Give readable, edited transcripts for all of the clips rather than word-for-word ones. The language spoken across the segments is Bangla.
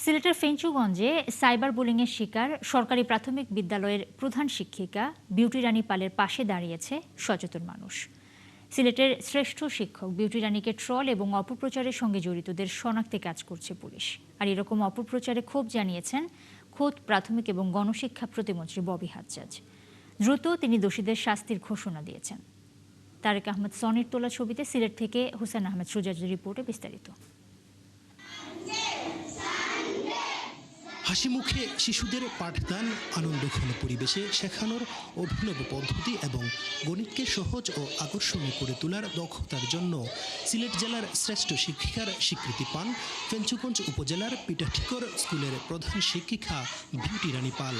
সিলেটের ফেঞ্চুগঞ্জে সাইবার বুলিংয়ের শিকার সরকারি প্রাথমিক বিদ্যালয়ের প্রধান শিক্ষিকা বিউটি রানী পালের পাশে দাঁড়িয়েছে সচেতন মানুষ। সিলেটের শ্রেষ্ঠ শিক্ষক বিউটি রানীকে ট্রল এবং অপপ্রচারের সঙ্গে জড়িতদের শনাক্তে কাজ করছে পুলিশ। আর এরকম অপপ্রচারে ক্ষোভ জানিয়েছেন খোদ প্রাথমিক এবং গণশিক্ষা প্রতিমন্ত্রী ববি হাজ্জাজ। দ্রুত তিনি দোষীদের শাস্তির ঘোষণা দিয়েছেন। তারেক আহমেদ সনির তোলা ছবিতে সিলেট থেকে হুসেন আহমেদ সুজাজের রিপোর্টে বিস্তারিত। হাসি মুখে শিশুদের পাঠদান, আনন্দঘন পরিবেশে শেখানোর অভিনব পদ্ধতি এবং গণিতকে সহজ ও আকর্ষণীয় করে তোলার দক্ষতার জন্য সিলেট জেলার শ্রেষ্ঠ শিক্ষিকার স্বীকৃতি পান ফেঞ্চুগঞ্জ উপজেলার পিঠাঠিকর স্কুলের প্রধান শিক্ষিকা বিউটি রানী পাল।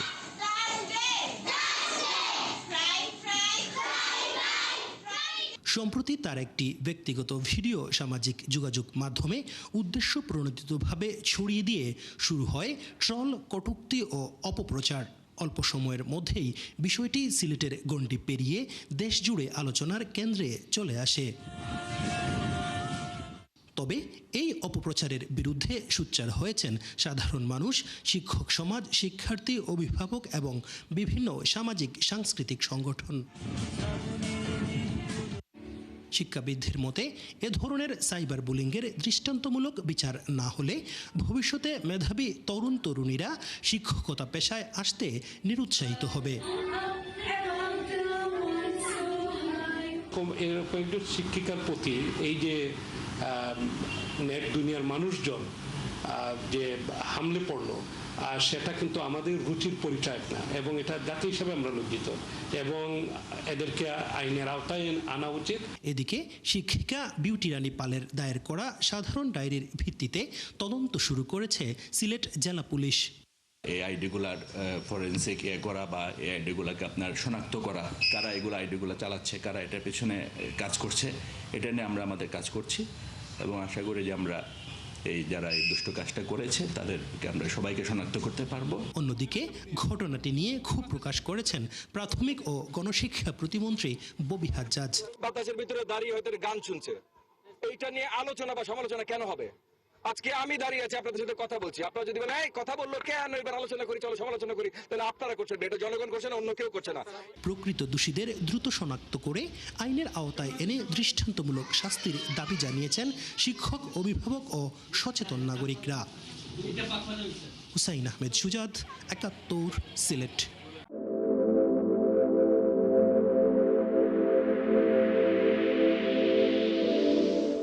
সম্প্রতি তার একটি ব্যক্তিগত ভিডিও সামাজিক যোগাযোগ মাধ্যমে উদ্দেশ্য প্রণোদিতভাবে ছড়িয়ে দিয়ে শুরু হয় ট্রল, কটূক্তি ও অপপ্রচার। অল্প সময়ের মধ্যেই বিষয়টি সিলেটের গণ্ডি পেরিয়ে দেশজুড়ে আলোচনার কেন্দ্রে চলে আসে। তবে এই অপপ্রচারের বিরুদ্ধে সোচ্চার হয়েছেন সাধারণ মানুষ, শিক্ষক সমাজ, শিক্ষার্থী, অভিভাবক এবং বিভিন্ন সামাজিক সাংস্কৃতিক সংগঠন। শিক্ষাবিদদের মতে এ ধরনের সাইবার বুলিংয়ের দৃষ্টান্তমূলক বিচার না হলে ভবিষ্যতে মেধাবী তরুণ তরুণীরা শিক্ষকতা পেশায় আসতে নিরুৎসাহিত হবে। এরকম একজন শিক্ষিকার প্রতি এই যে নেট দুনিয়ার মানুষজন যে হামলে পড়লো, সেটা কিন্তু আমাদের রুচির পরিচায়ক না, এবং এটা জাতি হিসাবে আমরা লজ্জিত এবং এদেরকে আইনের আওতায় আনা উচিত। এদিকে শিক্ষিকা বিউটি রানী পালের দায়ের করা সাধারণ ডায়েরির ভিত্তিতে তদন্ত শুরু করেছে সিলেট জেলা পুলিশ। এই আইডিগুলার ফরেন্সিক করা বা এই আইডিগুলাকে আপনার শনাক্ত করা, কারা এগুলো আইডিগুলো চালাচ্ছে, কারা এটার পেছনে কাজ করছে, এটা নিয়ে আমরা আমাদের কাজ করছি এবং আশা করি যে আমরা এই যারা এই দুষ্ট কাজটা করেছে তাদেরকে আমরা সবাইকে শনাক্ত করতে পারবো। অন্যদিকে ঘটনাটি নিয়ে ক্ষোভ প্রকাশ করেছেন প্রাথমিক ও গণশিক্ষা প্রতিমন্ত্রী ববি হাজ্জাজ। বাতাসের ভিতরে দাঁড়িয়ে হয়তো গান শুনছে, এইটা নিয়ে আলোচনা বা সমালোচনা কেন হবে? আজকে আমি দাঁড়িয়ে আছি, আপনাদের সাথে কথা বলছি, আপনারা যদি বলেন এই কথা বললো কেন, এবার আলোচনা করি, চলো সমালোচনা করি, তাহলে আপনারা করছেন, এটা জনগণ করছে না, অন্য কেউ করছে না। প্রকৃত দোষীদের দ্রুত শনাক্ত করে আইনের আওতায় এনে দৃষ্টান্তমূলক শাস্তির দাবি জানিয়েছেন শিক্ষক, অভিভাবক ও সচেতন নাগরিকরা। হুসাইন আহমেদ সুজাদ, ৭১, সিলেট।